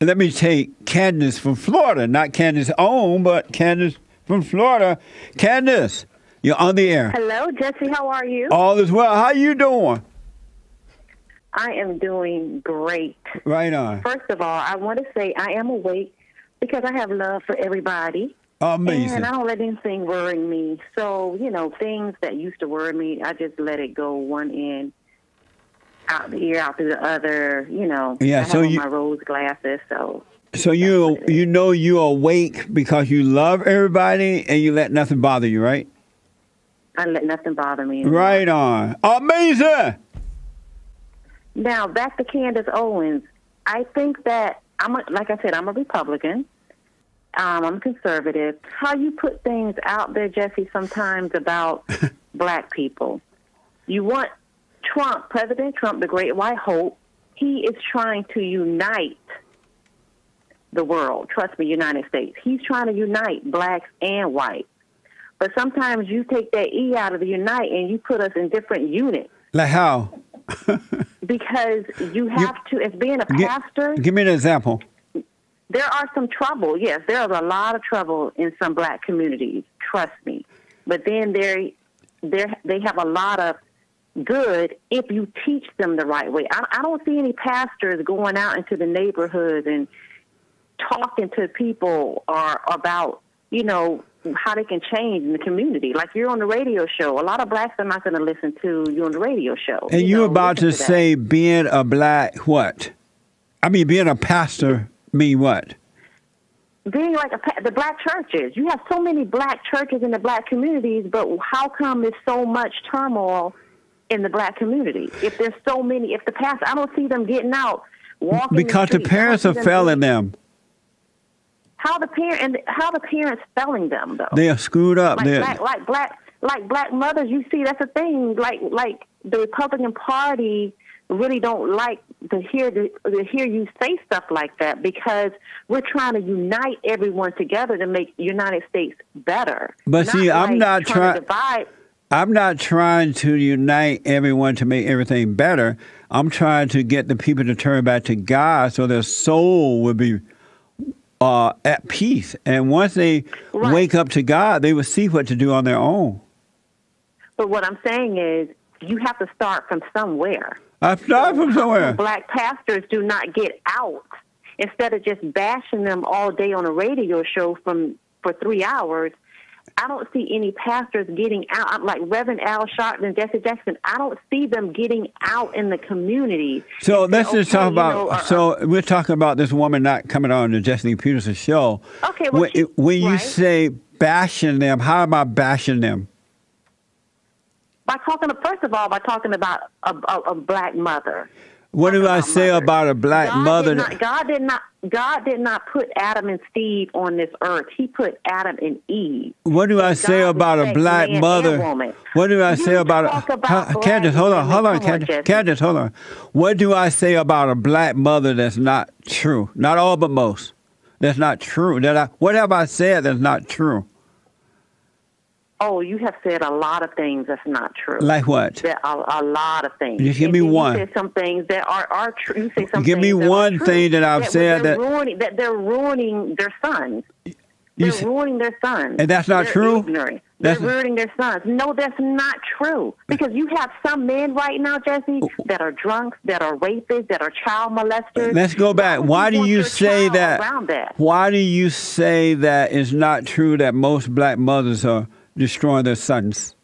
let me take Candace from Florida, not Candace own, but Candace from Florida. Candace, you're on the air. Hello, Jesse. How are you? All is well. How you doing? I am doing great. Right on. First of all, I want to say I am awake because I have love for everybody. Amazing. And I don't let anything worry me. So, things that used to worry me, I just let it go one end, out the ear, out through the other, Yeah, I have on my rose glasses, So you're awake because you love everybody and you let nothing bother you, right? I let nothing bother me anymore. Right on. Amazing. Now, back to Candace Owens. I think that, like I said, I'm a Republican. I'm conservative. How you put things out there, Jesse, sometimes about black people. You want Trump, President Trump, the great white hope, he is trying to unite the world. Trust me, United States. He's trying to unite blacks and whites. But sometimes you take that E out of the unite and you put us in different units. Like how? Because you have to, as being a pastor. Give me an example. There are some trouble. Yes, there is a lot of trouble in some black communities. Trust me. But then they have a lot of good if you teach them the right way. I don't see any pastors going out into the neighborhoods and talking to people or about, how they can change in the community. Like you're on the radio show. A lot of blacks are not going to listen to you on the radio show. And you're about to say being a black what? I mean, being a pastor mean what? Being like the black churches. You have so many black churches in the black communities, but how come there's so much turmoil in the black community? If there's so many, if the pastor, I don't see them getting out, walking because the parents are failing them. How the parents failing them though? They are screwed up. Like black mothers. You see, that's a thing. Like the Republican Party really don't like to hear you say stuff like that because we're trying to unite everyone together to make United States better. But see, I'm not trying to unite everyone to make everything better. I'm trying to get the people to turn back to God so their soul will be at peace. And once they wake up to God, they will see what to do on their own. But what I'm saying is you have to start from somewhere. I start from somewhere. Black pastors do not get out. Instead of just bashing them all day on a radio show for 3 hours, I don't see any pastors getting out. Like Reverend Al Sharpton and Jesse Jackson, I don't see them getting out in the community. So let's just talk about, we're talking about this woman not coming on the Jesse Peterson show. Okay. Well, when you say bashing them, how am I bashing them? First of all, by talking about a black mother. What do I say about a black mother? God did not put Adam and Steve on this earth. He put Adam and Eve. What do I say about a black mother? What do I say about Candace? Hold on, Candace, hold on. What do I say about a black mother that's not true? Not all, but most. That's not true. What have I said that's not true? Oh, you have said a lot of things that's not true. Like what? There are a lot of things. Just give me one. You said some things that are true. You say some give me one thing that I've said that they're ruining their sons. They're ruining their sons. And that's not true? Ignorant. They're ruining their sons. No, that's not true. Because you have some men right now, Jesse, that are drunks, that are rapists, that are child molesters. Let's go back. Why do you say that? Why do you say that it's not true that most black mothers are destroying their sons?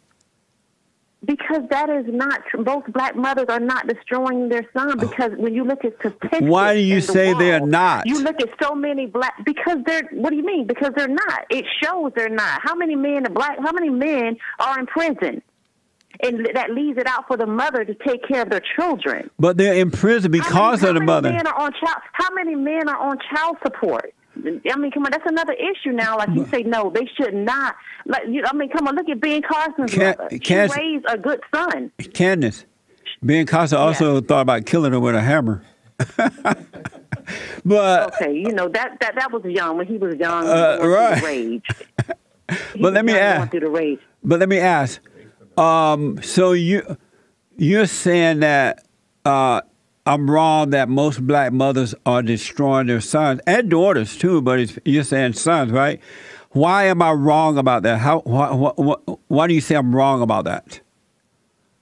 Because that is not true. Both black mothers are not destroying their son. Because when you look at statistics, why do you say they're not? You look at so many black. Because they're. What do you mean? Because they're not. It shows they're not. How many men How many men are in prison? And that leaves it out for the mother to take care of their children. But they're in prison because of the mother. How many men are on child support? I mean, come on, that's another issue now. Like you say, no, they should not. Like, I mean, come on, look at Ben Carson's mother. She raised a good son. Candace, Ben Carson also thought about killing her with a hammer. But okay, that was young when he was young. Right. Rage. But let me ask. So you're saying that I'm wrong that most black mothers are destroying their sons and daughters too, but you're saying sons, right? Why am I wrong about that? Why do you say I'm wrong about that?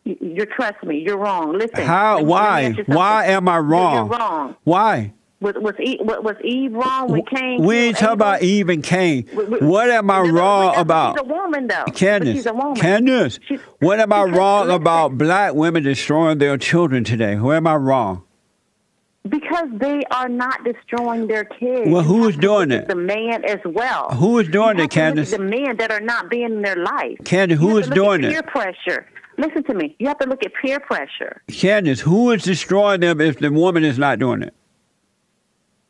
You trust me, you're wrong. Listen. Why? Why am I wrong? You're wrong. Why? Was Eve wrong when Cain? We ain't talking about Eve and Cain. What am I wrong about? She's a woman, though. Candace, what am I wrong about black women destroying their children today? Where am I wrong? Because they are not destroying their kids. Well, who is doing it? The man as well. Who is doing it, Candace? The men that are not being in their life. Candace, who is doing it? Peer pressure. Listen to me. You have to look at peer pressure. Candace, who is destroying them if the woman is not doing it?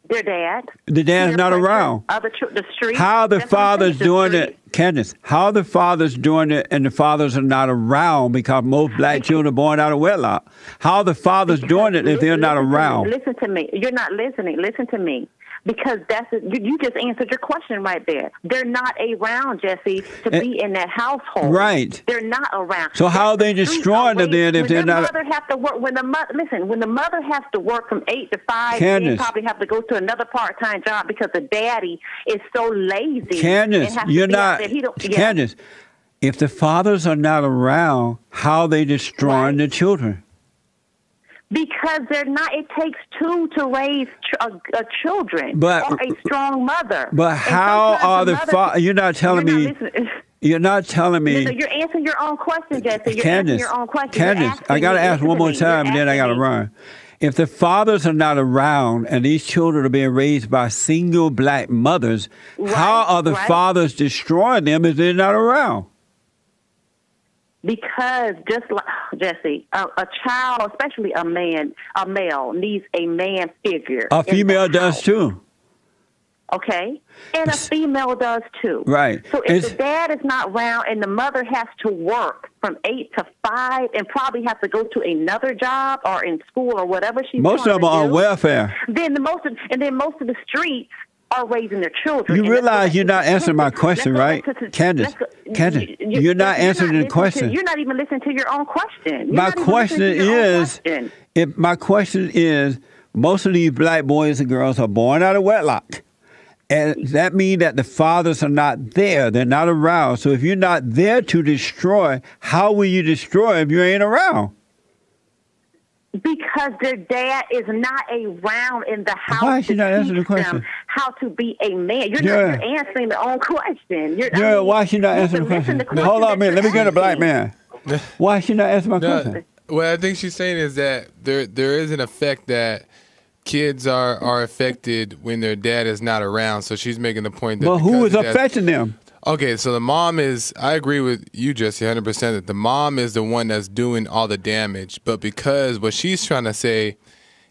Their dad. The dad's not around. The street. How the father's doing it, Candace? How the father's doing it and the fathers are not around because most black children are born out of wedlock? How the father's doing it if they're not around? Listen to me. You're not listening. Listen to me. Because you just answered your question right there. They're not around, Jesse, to be in that household. Right. They're not around. So how are they destroying them then if they're not? When the mother has to work from 8 to 5, Candace, they probably have to go to another part-time job because the daddy is so lazy. Candace, you're not. Candace, if the fathers are not around, how are they destroying the children? Because they're not. It takes two to raise children or a strong mother. But how are the fathers? You're not telling me. You're not telling me. Listen, you're answering your own question, Jesse. You're Candace, answering your own question. Candace, I got to ask one more time, and then I got to run. If the fathers are not around and these children are being raised by single black mothers, how are the fathers destroying them if they're not around? Because just like Jesse, a child, especially a male, needs a man figure. A female does too. Okay, and a female does too. Right. So if the dad is not around and the mother has to work from 8 to 5 and probably has to go to another job or in school or whatever she's most of them are on welfare. Then most of the streets are raising their children. You realize you're not answering my question, right? Candace, you're not answering the question. You're not even listening to your own question. My question is, most of these black boys and girls are born out of wedlock. And that means that the fathers are not there. They're not around. So if you're not there to destroy, how will you destroy if you ain't around? Because their dad is not around in the house. Why is she not answering the question? How to be a man. You're answering the own question. Why is she not answering the question? Hold on a minute. Let me get a black man. Why is she not answering my question? What I think she's saying is that there is an effect that kids are affected when their dad is not around. So she's making the point that. But who is affecting them? Okay, so the mom is, I agree with you, Jesse, 100%, that the mom is the one that's doing all the damage. But because what she's trying to say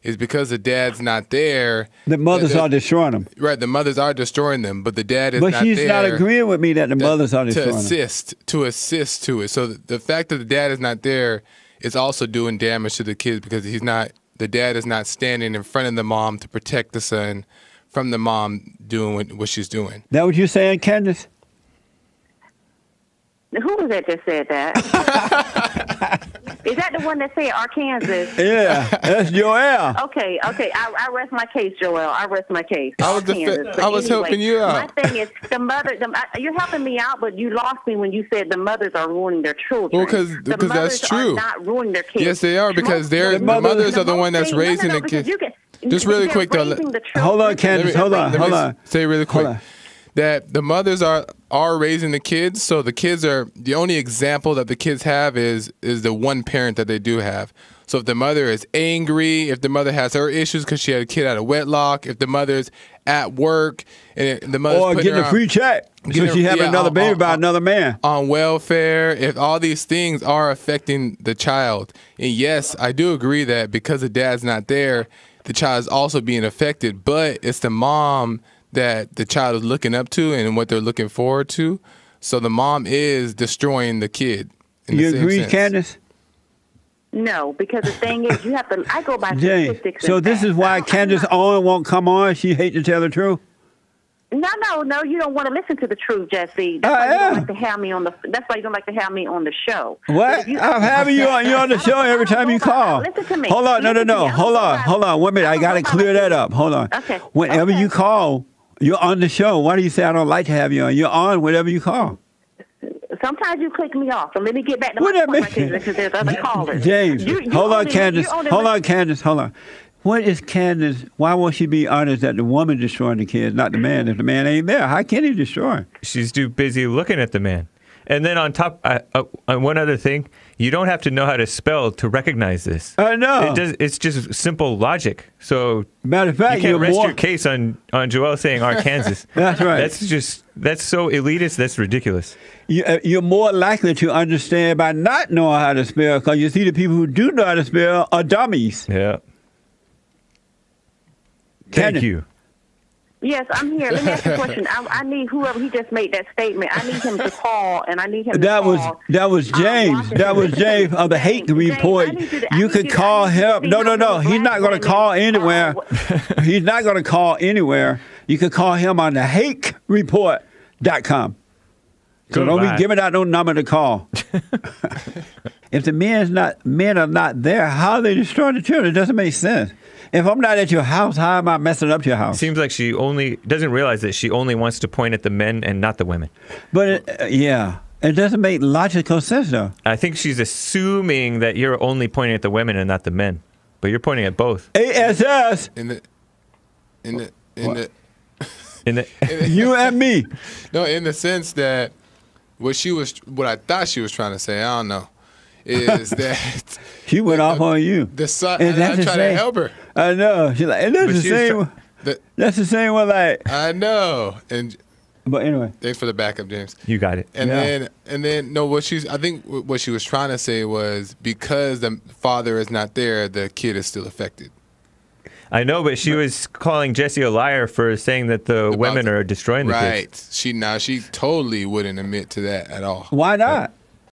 is because the dad's not there. The mothers are destroying them. Right, the mothers are destroying them, but the dad is not there. But she's not agreeing with me that the mothers are destroying them. To assist to it. So the fact that the dad is not there is also doing damage to the kids because the dad is not standing in front of the mom to protect the son from the mom doing what she's doing. That what you're saying, Candace? Who was that just said that? Is that the one that said Arkansas? Yeah, that's Joel. Okay. I rest my case, Joel. I rest my case. I was helping you out. My thing is, you're helping me out, but you lost me when you said the mothers are ruining their children. Well, because that's true. Are not ruining their kids. Yes, they are, because the mothers are the one that's raising the kids. Just really quick, though. Hold on, Candace. Hold on. Say really quick. That the mothers are raising the kids, so the kids are the only example that the kids have is the one parent that they do have. So if the mother is angry, if the mother has her issues because she had a kid out of wedlock, if the mother's at work and the mother's getting a free check because she having another baby by another man on welfare, if all these things are affecting the child, and yes, I do agree that because the dad's not there, the child is also being affected, but it's the mom that the child is looking up to and what they're looking forward to. So the mom is destroying the kid. You agree, Candace? No, because the thing is, you have to. I go by statistics. So this is why Candace Owen won't come on. She hates to tell the truth. No, you don't want to listen to the truth, Jesse. That's why you don't like to have me on the. That's why you don't like to have me on the show. What? I'm having you on the show every time you call. Listen to me. Hold on, no. Hold on. 1 minute. I got to clear that up. Hold on. Okay. Whenever you call, you're on the show. Why do you say I don't like to have you on? You're on whenever you call. Sometimes you click me off. So let me get back to my point right there, because there's other callers. James, hold on, Candace. Hold on. What is Candace? Why won't she be honest that the woman destroying the kids, not the man? If the man ain't there, how can he destroy? She's too busy looking at the man. And then on top, one other thing, you don't have to know how to spell to recognize this. I know. It's just simple logic. So matter of fact, you can't rest your case on Joel saying Arkansas. That's right. That's so elitist. That's ridiculous. You're more likely to understand by not knowing how to spell, because you see the people who do know how to spell are dummies. Yeah. Thank you. Yes, I'm here. Let me ask you a question. I need whoever he just made that statement. I need him to call, and I need him to call. That was James. That was James of the hate report. You could call him. No. He's not going to call anywhere. He's not going to call anywhere. You could call him on the hatereport.com. So don't be giving out no number to call. If the men are not there, how are they destroying the children? It doesn't make sense. If I'm not at your house, how am I messing up your house? It seems like she doesn't realize that she only wants to point at the men and not the women. But it doesn't make logical sense, though. I think she's assuming that you're only pointing at the women and not the men, but you're pointing at both. ASS. In the you and me. No, in the sense that what I thought she was trying to say, I don't know, is that she went off on you. I tried to help her. I know. She's like, and that's the same. That's the same one. Like, I know. But anyway, thanks for the backup, James. You got it. And then no. I think what she was trying to say was, because the father is not there, the kid is still affected. I know, but she was calling Jesse a liar for saying that the women are destroying the kids. Right. She totally wouldn't admit to that at all. Why not?